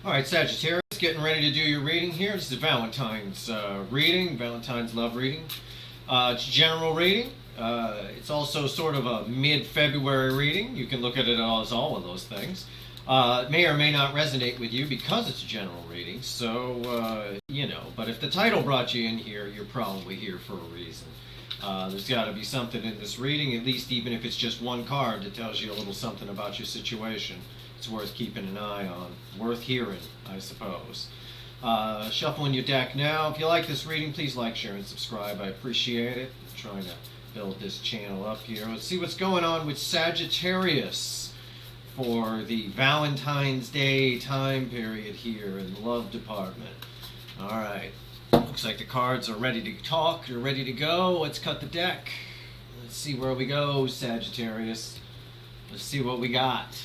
All right, Sagittarius, getting ready to do your reading here. This is Valentine's reading, Valentine's love reading. It's a general reading. It's also sort of a mid-February reading. You can look at it as all of those things. It may or may not resonate with you because it's a general reading. So, but if the title brought you in here, you're probably here for a reason. There's got to be something in this reading, at least even if it's just one card that tells you a little something about your situation. It's worth keeping an eye on, worth hearing, I suppose. Shuffling your deck now. If you like this reading, please like, share, and subscribe. I appreciate it. I'm trying to build this channel up here. Let's see what's going on with Sagittarius for the Valentine's Day time period here in the love department. All right. Looks like the cards are ready to talk. They're ready to go. Let's cut the deck. Let's see where we go, Sagittarius. Let's see what we got.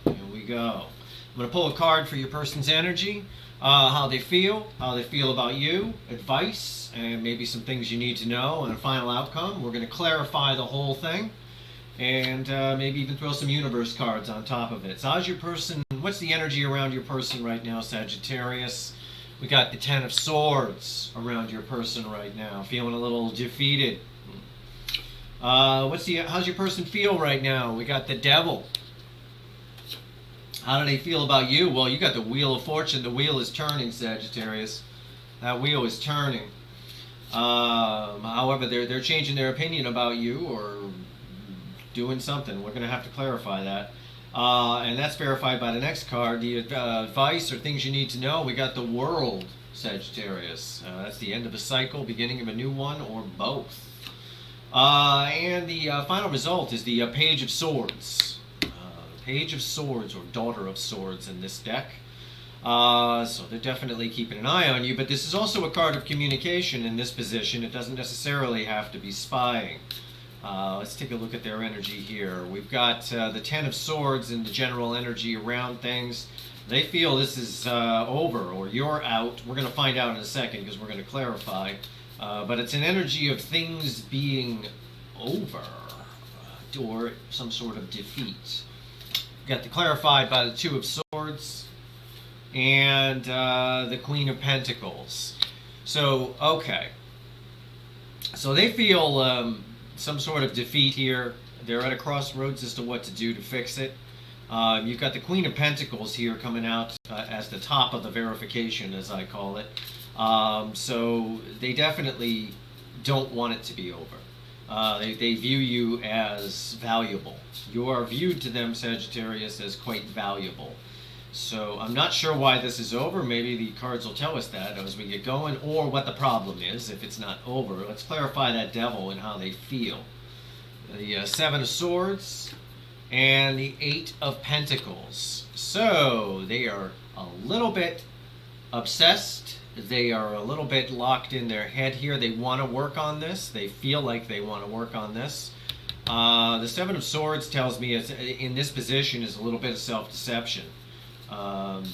Here we go. I'm going to pull a card for your person's energy, how they feel about you, advice, and maybe some things you need to know, and a final outcome. We're going to clarify the whole thing, and maybe even throw some universe cards on top of it. So how's your person, what's the energy around your person right now, Sagittarius? We got the Ten of Swords around your person right now, feeling a little defeated. How's your person feel right now? We got the Devil. How do they feel about you? Well, you got the Wheel of Fortune. The wheel is turning, Sagittarius. That wheel is turning. However, they're changing their opinion about you or doing something. We're going to have to clarify that. And that's verified by the next card. The advice or things you need to know. We got the World, Sagittarius. That's the end of a cycle, beginning of a new one, or both. And the final result is the Page of Swords. Page of Swords, or Daughter of Swords in this deck. So they're definitely keeping an eye on you, but this is also a card of communication in this position. It doesn't necessarily have to be spying. Let's take a look at their energy here. We've got the Ten of Swords and the general energy around things. They feel this is over, or you're out. We're going to find out in a second because we're going to clarify. But it's an energy of things being over, or some sort of defeat. Got the clarified by the Two of Swords and the Queen of Pentacles. So, okay. So they feel some sort of defeat here. They're at a crossroads as to what to do to fix it. You've got the Queen of Pentacles here coming out as the top of the verification, as I call it. So they definitely don't want it to be over. They view you as valuable. You are viewed to them, Sagittarius, as quite valuable. So I'm not sure why this is over. Maybe the cards will tell us that as we get going, or what the problem is if it's not over. Let's clarify that Devil and how they feel. The Seven of Swords and the Eight of Pentacles. So they are a little bit obsessed. They are a little bit locked in their head here. They want to work on this. They feel like they want to work on this. The Seven of Swords tells me it's, in this position is a little bit of self-deception.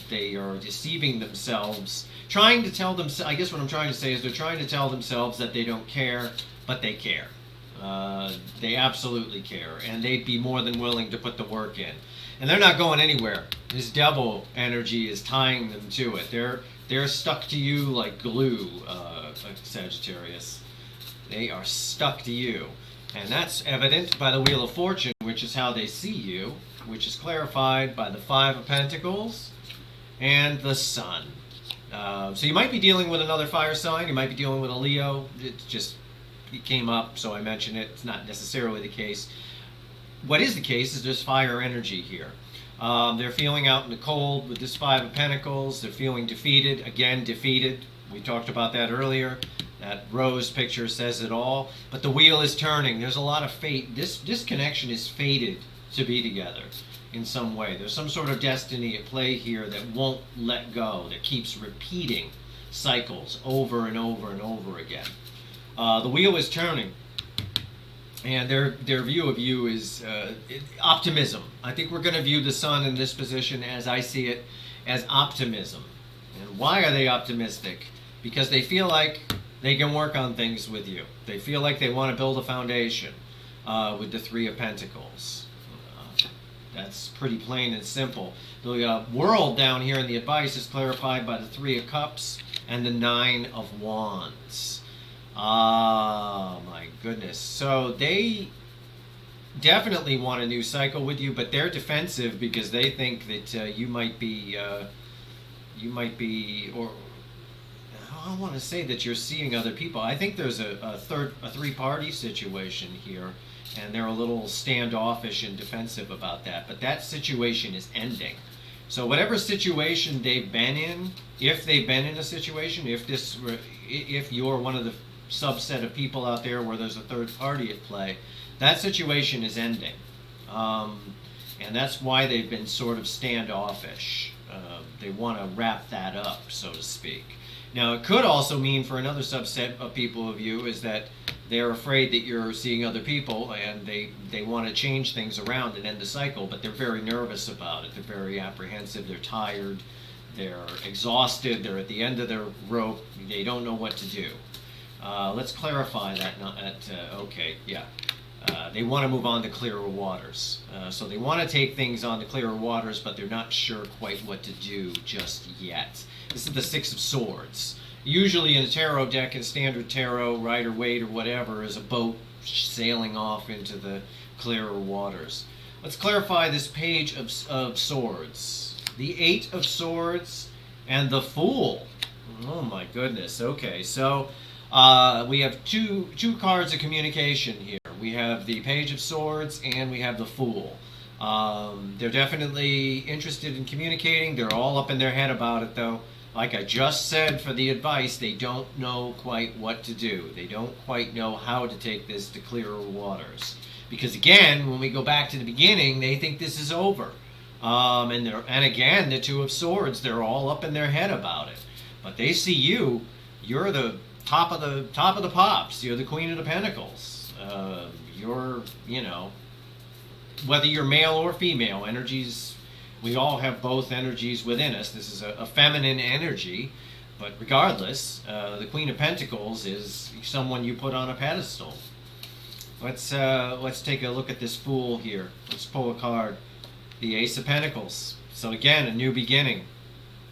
They are deceiving themselves, trying to tell them. I guess what I'm trying to say is they're trying to tell themselves that they don't care, but they care. They absolutely care, and they'd be more than willing to put the work in. And they're not going anywhere. This Devil energy is tying them to it. They're stuck to you like glue, Sagittarius. They are stuck to you. And that's evident by the Wheel of Fortune, which is how they see you, which is clarified by the Five of Pentacles and the Sun. So you might be dealing with another fire sign. You might be dealing with a Leo. It came up, so I mentioned it. It's not necessarily the case. What is the case is there's fire energy here. They're feeling out in the cold with this Five of Pentacles. They're feeling defeated. Again, defeated. We talked about that earlier. That rose picture says it all. But the wheel is turning. There's a lot of fate. This connection is fated to be together in some way. There's some sort of destiny at play here that won't let go, that keeps repeating cycles over and over and over again. The wheel is turning. And their view of you is optimism. I think we're going to view the Sun in this position, as I see it, as optimism. And why are they optimistic? Because they feel like they can work on things with you. They feel like they want to build a foundation with the Three of Pentacles. That's pretty plain and simple. The world down here in the advice is clarified by the Three of Cups and the Nine of Wands. Ah, my goodness. So they definitely want a new cycle with you, but they're defensive because they think that you might be, or I don't want to say that you're seeing other people. I think there's a three-party situation here, and they're a little standoffish and defensive about that. But that situation is ending. So whatever situation they've been in, if they've been in a situation, if you're one of the subset of people out there where there's a third party at play, that situation is ending. And that's why they've been sort of standoffish. They want to wrap that up, so to speak. Now, it could also mean for another subset of people of you is that they're afraid that you're seeing other people and they want to change things around and end the cycle, but they're very nervous about it. They're very apprehensive. They're tired. They're exhausted. They're at the end of their rope. They don't know what to do. Let's clarify that. Okay, yeah. They want to move on to clearer waters. So they want to take things on to clearer waters, but they're not sure quite what to do just yet. This is the Six of Swords. Usually in a tarot deck, in standard tarot, Rider Waite or whatever, is a boat sailing off into the clearer waters. Let's clarify this Page of Swords. The Eight of Swords and the Fool. Oh my goodness. Okay, so we have two cards of communication here. We have the Page of Swords and we have the Fool. They're definitely interested in communicating. They're all up in their head about it, though. Like I just said for the advice, they don't know quite what to do. They don't quite know how to take this to clearer waters. Because again, when we go back to the beginning, they think this is over. And again, the Two of Swords, they're all up in their head about it. But they see you're the top of the pops. You're the Queen of the Pentacles. You're, whether you're male or female, energies, we all have both energies within us. This is a feminine energy, but regardless, the Queen of Pentacles is someone you put on a pedestal. Let's take a look at this Fool here. Let's pull a card. The Ace of Pentacles. So again, a new beginning.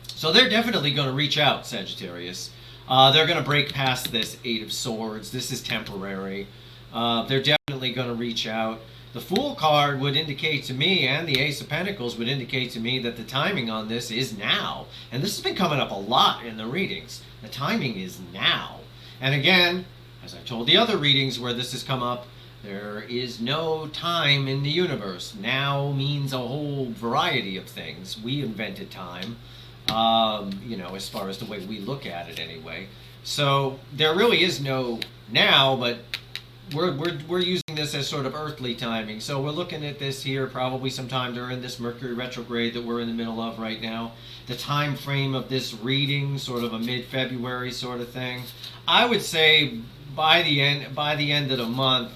So they're definitely going to reach out, Sagittarius. They're going to break past this Eight of Swords. This is temporary. They're definitely going to reach out. The Fool card would indicate to me, and the Ace of Pentacles would indicate to me that the timing on this is now. And this has been coming up a lot in the readings. The timing is now. And again, as I told the other readings where this has come up, there is no time in the universe. Now means a whole variety of things. We invented time, as far as the way we look at it anyway. So there really is no now, but we're using this as sort of earthly timing. So we're looking at this here probably sometime during this Mercury retrograde that we're in the middle of right now. The time frame of this reading, sort of a mid-February sort of thing. I would say by the end of the month,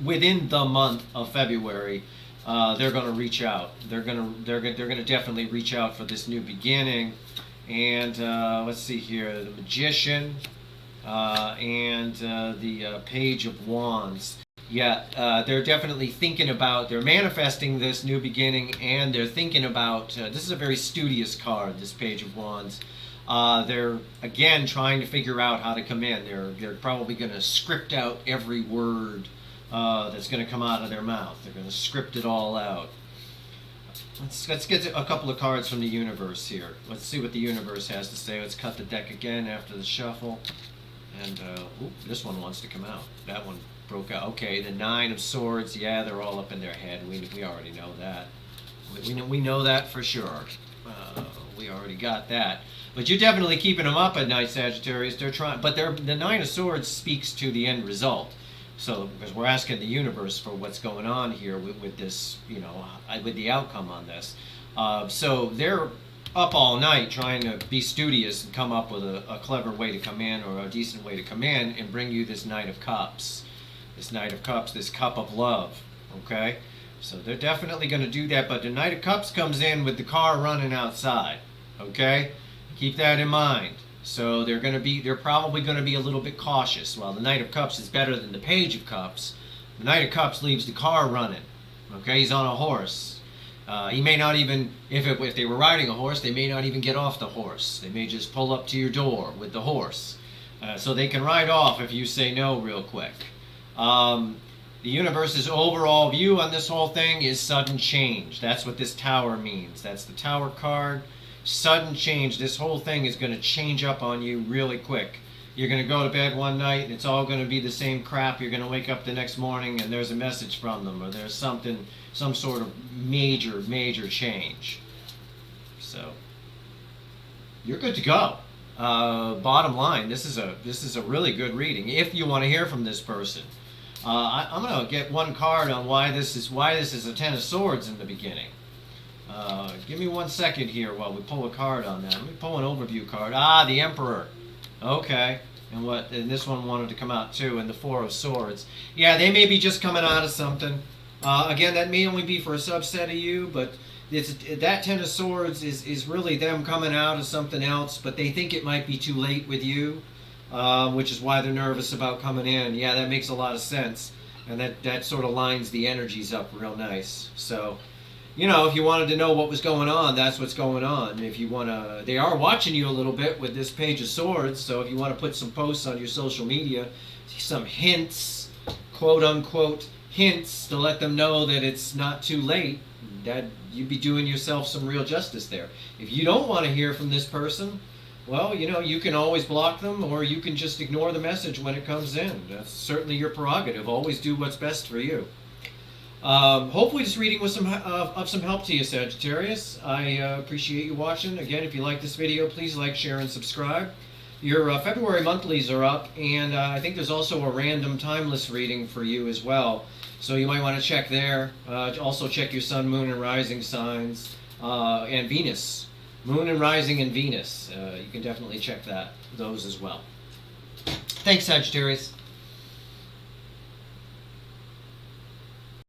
within the month of February, they're going to reach out. They're going to definitely reach out for this new beginning. And let's see here, the Magician. And the Page of Wands. Yeah, they're definitely thinking about, they're manifesting this new beginning, and they're thinking about, this is a very studious card, this Page of Wands. They're, again, trying to figure out how to come in. They're probably going to script out every word that's going to come out of their mouth. They're going to script it all out. Let's get a couple of cards from the universe here. Let's see what the universe has to say. Let's cut the deck again after the shuffle. And this one wants to come out. That one broke out. Okay, the Nine of Swords. Yeah, they're all up in their head. We already know that. We know that for sure. We already got that. But you're definitely keeping them up at night, Sagittarius. They're trying, but the Nine of Swords speaks to the end result. So because we're asking the universe for what's going on here with this, with the outcome on this. So they're up all night trying to be studious and come up with a clever way to come in, or a decent way to come in and bring you this Knight of Cups. This Knight of Cups, this cup of love, okay? So they're definitely going to do that, but the Knight of Cups comes in with the car running outside, okay? Keep that in mind. So they're probably going to be a little bit cautious. While the Knight of Cups is better than the Page of Cups, the Knight of Cups leaves the car running, okay? He's on a horse. He may not even, if they were riding a horse, they may not even get off the horse. They may just pull up to your door with the horse. So they can ride off if you say no real quick. The universe's overall view on this whole thing is sudden change. That's what this tower means. That's the tower card. Sudden change. This whole thing is going to change up on you really quick. You're going to go to bed one night and it's all going to be the same crap. You're going to wake up the next morning and there's a message from them, or there's something, some sort of major change. So you're good to go. Bottom line, this is a really good reading if you want to hear from this person. I'm going to get one card on why this is a Ten of Swords in the beginning. Give me 1 second here while we pull a card on that. Let me pull an overview card. The Emperor. Okay. And this one wanted to come out too, and the Four of Swords. Yeah, they may be just coming out of something. Again, that may only be for a subset of you, but that Ten of Swords is really them coming out of something else, but they think it might be too late with you, which is why they're nervous about coming in. Yeah, that makes a lot of sense, and that sort of lines the energies up real nice. So, if you wanted to know what was going on, that's what's going on. If you want to, they are watching you a little bit with this Page of Swords, so if you want to put some posts on your social media, some hints, quote unquote hints, to let them know that it's not too late, that you'd be doing yourself some real justice there. If you don't want to hear from this person, well, you can always block them, or you can just ignore the message when it comes in. That's certainly your prerogative. Always do what's best for you. Hopefully this reading was of some help to you, Sagittarius. I appreciate you watching. Again, if you like this video, please like, share, and subscribe. Your February monthlies are up, and I think there's also a random timeless reading for you as well. So you might want to check there. Also check your sun, moon, and rising signs, and Venus. Moon and rising and Venus. You can definitely check those as well. Thanks, Sagittarius.